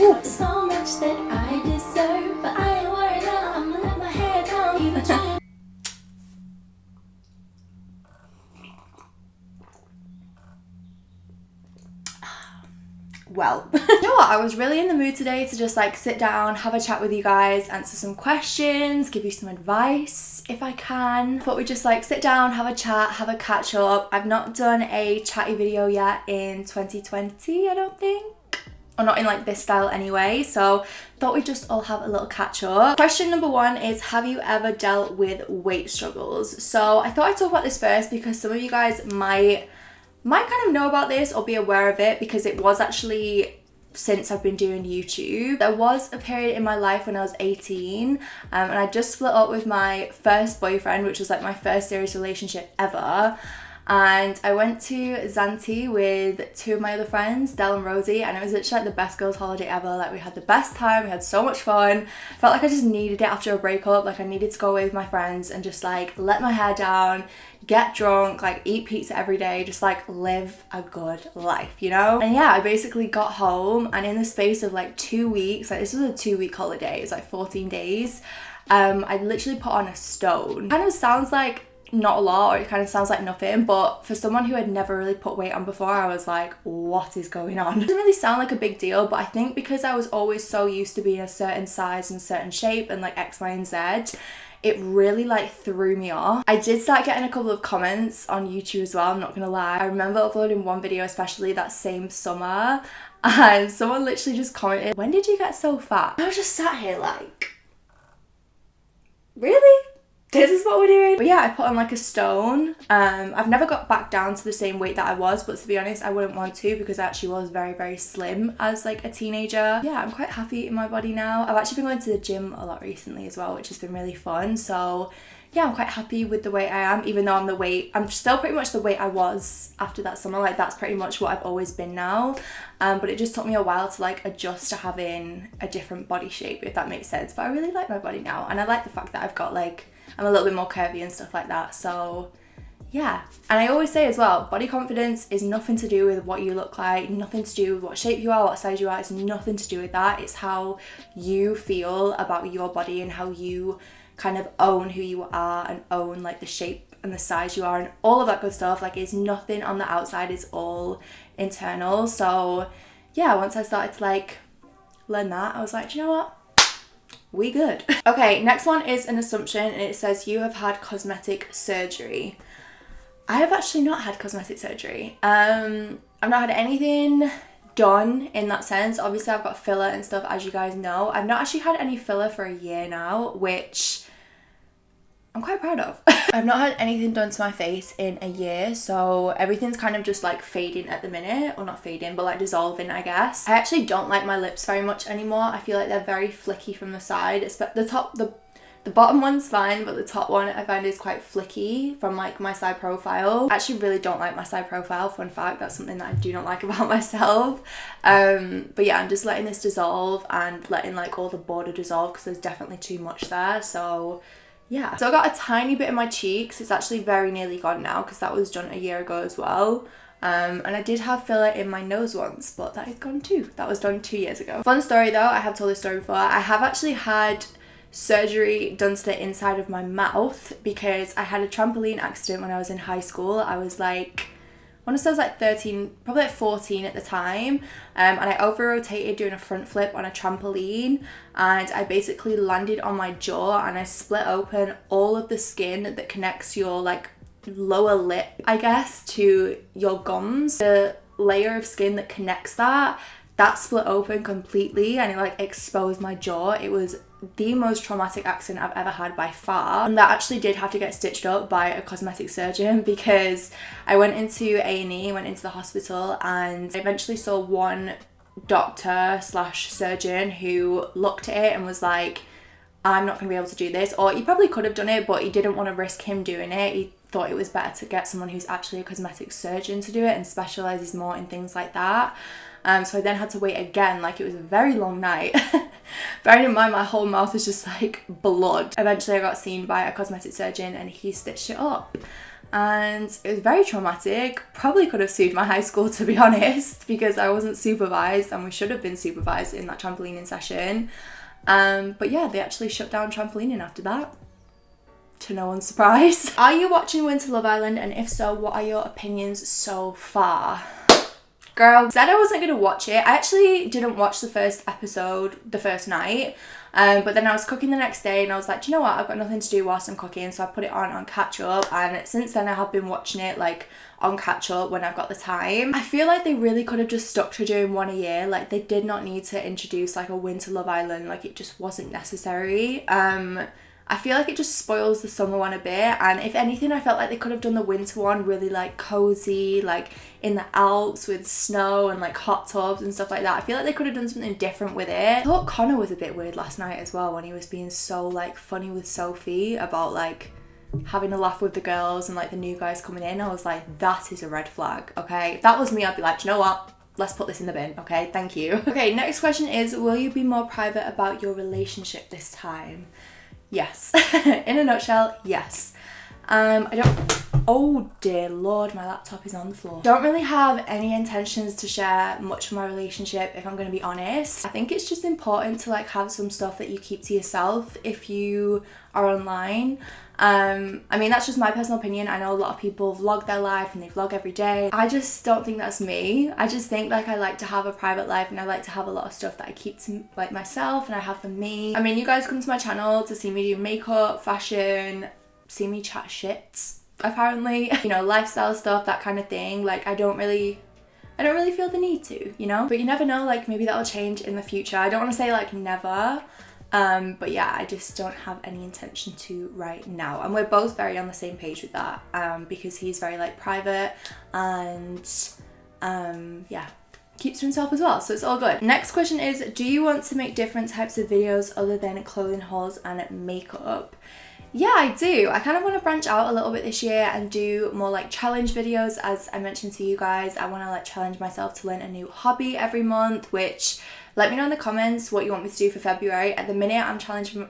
Ooh. So much that I deserve, but I ain't worried now. I'm gonna let my hair down. Even trying. Well, you know what, I was really in the mood today to just like sit down, have a chat with you guys, answer some questions, give you some advice if I can. But we just like sit down, have a chat, have a catch up. I've not done a chatty video yet in 2020, I don't think. Or not in like this style anyway, so thought we'd just all have a little catch up. Question number one is, have you ever dealt with weight struggles? So I thought I'd talk about this first because some of you guys might kind of know about this or be aware of it, because it was actually since I've been doing YouTube. There was a period in my life when I was 18 and I just split up with my first boyfriend, which was like my first serious relationship ever. And I went to Zante with two of my other friends, Del and Rosie, and it was literally like the best girls' holiday ever. Like, we had the best time, we had so much fun. Felt like I just needed it after a breakup. Like, I needed to go away with my friends and just like let my hair down, get drunk, like eat pizza every day, just like live a good life, you know? And yeah, I basically got home, and in the space of like 2 weeks, like this was a 2-week holiday, it was like 14 days, I literally put on a stone. Kind of sounds like not a lot, or it kind of sounds like nothing, but for someone who had never really put weight on before, I was like, what is going on? It doesn't really sound like a big deal, but I think because I was always so used to being a certain size and certain shape and like X, Y, and Z, it really like threw me off. I did start getting a couple of comments on YouTube as well, I'm not gonna lie. I remember uploading one video especially that same summer, and someone literally just commented, when did you get so fat? I was just sat here like, really? This is what we're doing? But yeah, I put on like a stone. I've never got back down to the same weight that I was, but to be honest, I wouldn't want to, because I actually was very, very slim as like a teenager. Yeah, I'm quite happy in my body now. I've actually been going to the gym a lot recently as well, which has been really fun. So yeah, I'm quite happy with the weight I am, even though I'm still pretty much the weight I was after that summer. Like, that's pretty much what I've always been now. But it just took me a while to like adjust to having a different body shape, if that makes sense. But I really like my body now, and I like the fact that I've got like, I'm a little bit more curvy and stuff like that. So yeah, and I always say as well, body confidence is nothing to do with what you look like, nothing to do with what shape you are, what size you are. It's nothing to do with that. It's how you feel about your body and how you kind of own who you are and own like the shape and the size you are and all of that good stuff. Like, it's nothing on the outside, it's all internal. So yeah, once I started to like learn that, I was like, do you know what? We good. Okay, next one is an assumption, and it says you have had cosmetic surgery. I have actually not had cosmetic surgery. I've not had anything done in that sense. Obviously I've got filler and stuff, as you guys know. I've not actually had any filler for a year now, which I'm quite proud of. I've not had anything done to my face in a year, so everything's kind of just like fading at the minute, or not fading, but like dissolving, I guess. I actually don't like my lips very much anymore. I feel like they're very flicky from the side. It's the bottom one's fine, but the top one I find is quite flicky from like my side profile. I actually really don't like my side profile, fun fact. That's something that I do not like about myself. But yeah, I'm just letting this dissolve and letting like all the border dissolve, because there's definitely too much there. So yeah, so I got a tiny bit in my cheeks. It's actually very nearly gone now, because that was done a year ago as well. And I did have filler in my nose once, but that is gone too. That was done 2 years ago. Fun story though, I have told this story before. I have actually had surgery done to the inside of my mouth, because I had a trampoline accident when I was in high school. I was like, I want to say I was like 13, probably like 14 at the time, and I over-rotated doing a front flip on a trampoline, and I basically landed on my jaw, and I split open all of the skin that connects your like lower lip, I guess, to your gums. The layer of skin that connects that split open completely, and it like exposed my jaw. It was the most traumatic accident I've ever had by far, and that actually did have to get stitched up by a cosmetic surgeon, because I went into A&E, went into the hospital, and I eventually saw one doctor slash surgeon who looked at it and was like, I'm not going to be able to do this. Or he probably could have done it, but he didn't want to risk him doing it. He thought it was better to get someone who's actually a cosmetic surgeon to do it and specialises more in things like that. So I then had to wait again. Like, it was a very long night. Bearing in mind my whole mouth was just like blood. Eventually I got seen by a cosmetic surgeon and he stitched it up. and it was very traumatic. Probably could have sued my high school, to be honest, because I wasn't supervised, and we should have been supervised in that trampolining session. But yeah, they actually shut down trampolining after that, to no one's surprise. Are you watching Winter Love Island, and if so, what are your opinions so far? Girl, said I wasn't gonna watch it. I actually didn't watch the first episode the first night, but then I was cooking the next day and I was like, do you know what, I've got nothing to do whilst I'm cooking, so I put it on catch up, and since then I have been watching it like on catch up when I've got the time. I feel like they really could have just stuck to doing one a year. Like, they did not need to introduce like a Winter Love Island, like it just wasn't necessary. I feel like it just spoils the summer one a bit, and if anything, I felt like they could have done the winter one really like cozy, like in the Alps with snow and like hot tubs and stuff like that. I feel like they could have done something different with it. I thought Connor was a bit weird last night as well, when he was being so like funny with Sophie about like having a laugh with the girls and like the new guys coming in. I was like, that is a red flag, okay? If that was me, I'd be like, do you know what? Let's put this in the bin, okay? Thank you. Okay, next question is, will you be more private about your relationship this time? Yes. In a nutshell, yes. I don't... Oh dear Lord, my laptop is on the floor. Don't really have any intentions to share much of my relationship, if I'm going to be honest. I think it's just important to like have some stuff that you keep to yourself if you are online. I mean, that's just my personal opinion. I know a lot of people vlog their life and they vlog every day. I just don't think that's me. I just think like I like to have a private life, and I like to have a lot of stuff that I keep to like myself and I have for me. I mean, you guys come to my channel to see me do makeup, fashion, see me chat shit, apparently, you know, lifestyle stuff, that kind of thing. Like, I don't really feel the need to, you know, but you never know, like maybe that'll change in the future. I don't want to say like never, but yeah, I just don't have any intention to right now, and we're both very on the same page with that, because he's very like private and yeah, keeps to himself as well, so it's all good. Next question is, do you want to make different types of videos other than clothing hauls and makeup? Yeah, I do. I kind of want to branch out a little bit this year and do more like challenge videos. As I mentioned to you guys, I want to like challenge myself to learn a new hobby every month, which let me know in the comments what you want me to do for February. At the minute, I'm challenging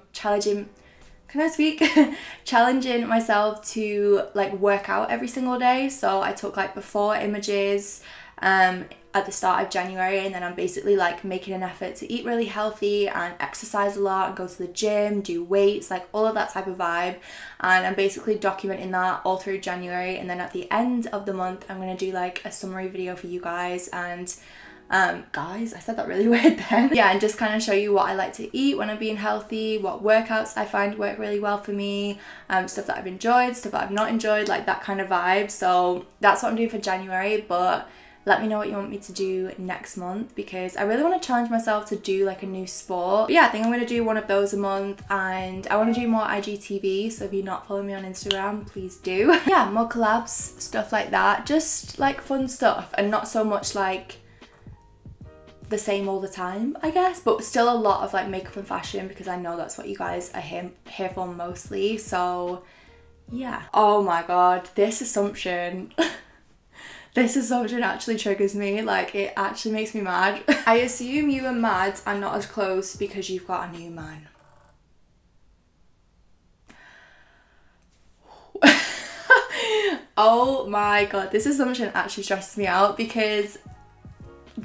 challenging myself to like work out every single day. So I took like before images at the start of January, and then I'm basically like making an effort to eat really healthy and exercise a lot and go to the gym, do weights, like all of that type of vibe, and I'm basically documenting that all through January. And then at the end of the month, I'm gonna do like a summary video for you guys, and guys, I said that really weird then. Yeah, and just kind of show you what I like to eat when I'm being healthy, what workouts I find work really well for me, stuff that I've enjoyed, stuff that I've not enjoyed, like that kind of vibe. So that's what I'm doing for January, but let me know what you want me to do next month, because I really want to challenge myself to do like a new sport. But yeah, I think I'm going to do one of those a month, and I want to do more IGTV, so if you're not following me on Instagram, please do. Yeah, more collabs, stuff like that, just like fun stuff, and not so much like the same all the time, I guess, but still a lot of like makeup and fashion, because I know that's what you guys are here for mostly. So yeah. Oh my god, this assumption this assumption actually triggers me. Like, it actually makes me mad. I assume you and Mads are not as close because you've got a new man. Oh my god, this assumption actually stresses me out, because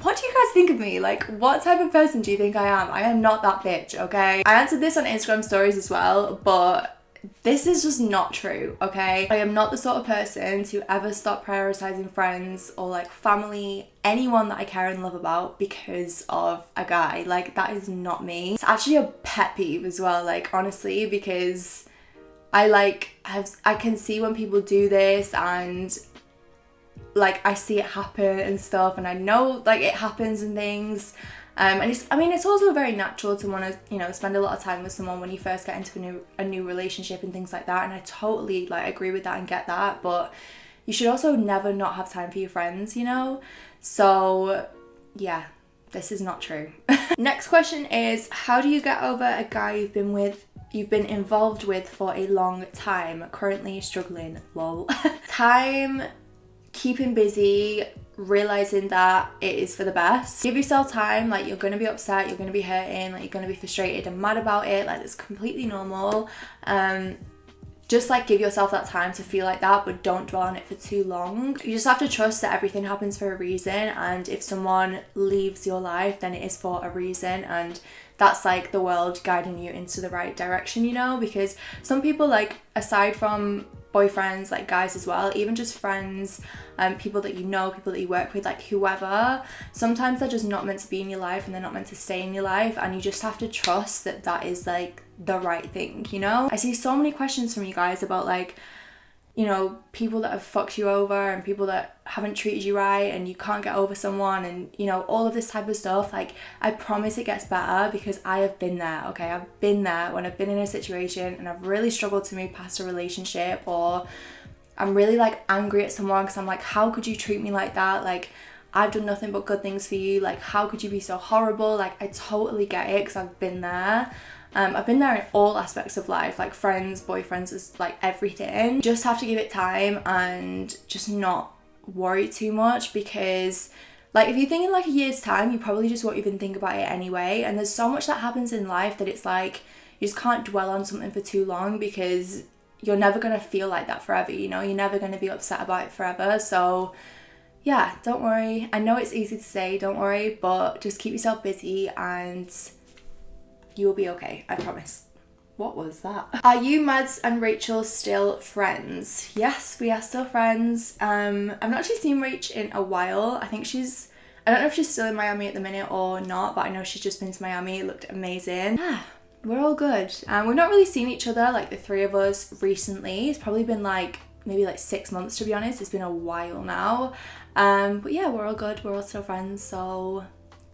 what do you guys think of me? Like, what type of person do you think I am? I am not that bitch, okay? I answered this on Instagram stories as well, but this is just not true, okay? I am not the sort of person to ever stop prioritizing friends or like family, anyone that I care and love about, because of a guy. Like, that is not me. It's actually a pet peeve as well, like, honestly, because I can see when people do this, and like I see it happen and stuff, and I know like it happens and things. And it's also very natural to want to, you know, spend a lot of time with someone when you first get into a new relationship and things like that, and I totally like agree with that and get that, but you should also never not have time for your friends, you know? So yeah, this is not true. Next question is, how do you get over a guy you've been involved with for a long time? Currently struggling, lol. Time, keeping busy, realizing that it is for the best. Give yourself time. Like, you're gonna be upset, you're gonna be hurting, like you're gonna be frustrated and mad about it, like it's completely normal. just like give yourself that time to feel like that, but don't dwell on it for too long. You just have to trust that everything happens for a reason, and if someone leaves your life, then it is for a reason, and that's like the world guiding you into the right direction, you know, because some people, like aside from boyfriends, like guys as well, even just friends, people that you know, people that you work with, like whoever, sometimes they're just not meant to be in your life and they're not meant to stay in your life, and you just have to trust that that is like the right thing, you know. I see so many questions from you guys about like, you know, people that have fucked you over and people that haven't treated you right and you can't get over someone, and you know, all of this type of stuff. Like, I promise it gets better, because I have been there, okay? I've been there when I've been in a situation and I've really struggled to move past a relationship, or I'm really like angry at someone because I'm like, how could you treat me like that? Like, I've done nothing but good things for you. Like, how could you be so horrible? Like, I totally get it, because I've been there. I've been there in all aspects of life, like friends, boyfriends, is like everything. Just have to give it time and just not worry too much, because like if you think in like a year's time, you probably just won't even think about it anyway. And there's so much that happens in life that it's like you just can't dwell on something for too long, because you're never going to feel like that forever, you know. You're never going to be upset about it forever. So yeah, don't worry. I know it's easy to say don't worry, but just keep yourself busy and you'll be okay, I promise. What was that? Are you, Mads and Rachel still friends? Yes, we are still friends. I've not actually seen Rach in a while. I think I don't know if she's still in Miami at the minute or not, but I know she's just been to Miami. It looked amazing. Yeah, we're all good. We've not really seen each other, like the three of us, recently. It's probably been like maybe like 6 months, to be honest. It's been a while now. But yeah, we're all good. We're all still friends, so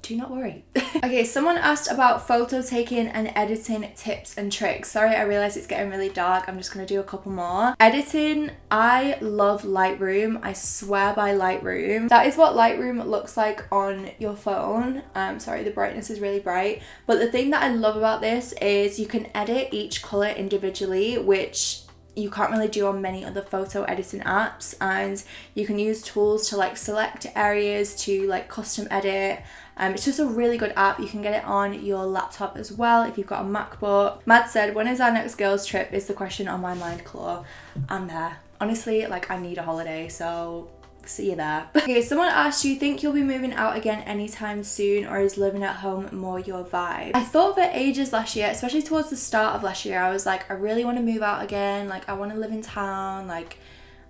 do not worry. Okay, someone asked about photo taking and editing tips and tricks. Sorry, I realize it's getting really dark. I'm just gonna do a couple more. Editing, I love Lightroom. I swear by Lightroom. That is what Lightroom looks like on your phone. Sorry, the brightness is really bright. But the thing that I love about this is you can edit each color individually, which you can't really do on many other photo editing apps, and you can use tools to like select areas to like custom edit. It's just a really good app. You can get it on your laptop as well if you've got a MacBook. Matt said, when is our next girls trip is the question on my mind, Claw. I'm there. Honestly, like I need a holiday, so see you there. Okay, someone asked, do you think you'll be moving out again anytime soon, or is living at home more your vibe? I thought for ages last year, especially towards the start of last year, I was like, I really want to move out again. Like I want to live in town. Like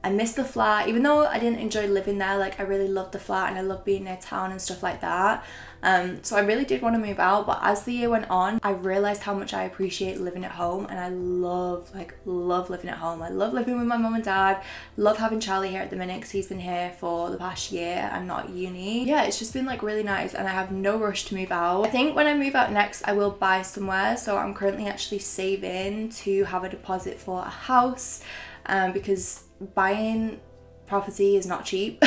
I miss the flat, even though I didn't enjoy living there. Like I really loved the flat and I love being near town and stuff like that. So I really did want to move out, but as the year went on, I realized how much I appreciate living at home, and I love living at home. I love living with my mum and dad, love having Charlie here at the minute because he's been here for the past year. I'm not at uni. Yeah, it's just been like really nice, and I have no rush to move out. I think when I move out next, I will buy somewhere. So I'm currently actually saving to have a deposit for a house, because buying property is not cheap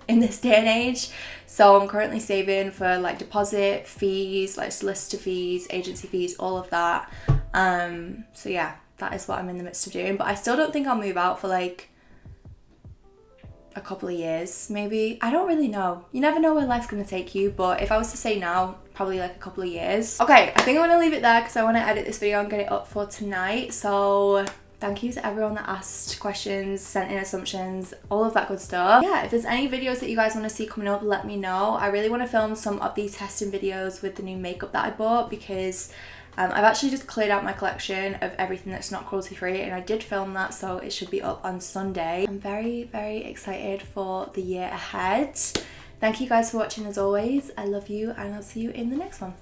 in this day and age. So I'm currently saving for like deposit fees, like solicitor fees, agency fees, all of that. So yeah, that is what I'm in the midst of doing. But I still don't think I'll move out for like a couple of years, maybe. I don't really know. You never know where life's gonna take you, but if I was to say now, probably like a couple of years. Okay, I think I'm gonna leave it there because I want to edit this video and get it up for tonight. So thank you to everyone that asked questions, sent in assumptions, all of that good stuff. Yeah, if there's any videos that you guys want to see coming up, let me know. I really want to film some of these testing videos with the new makeup that I bought, because I've actually just cleared out my collection of everything that's not cruelty free, and I did film that, so it should be up on Sunday. I'm very, very excited for the year ahead. Thank you guys for watching as always. I love you, and I'll see you in the next one.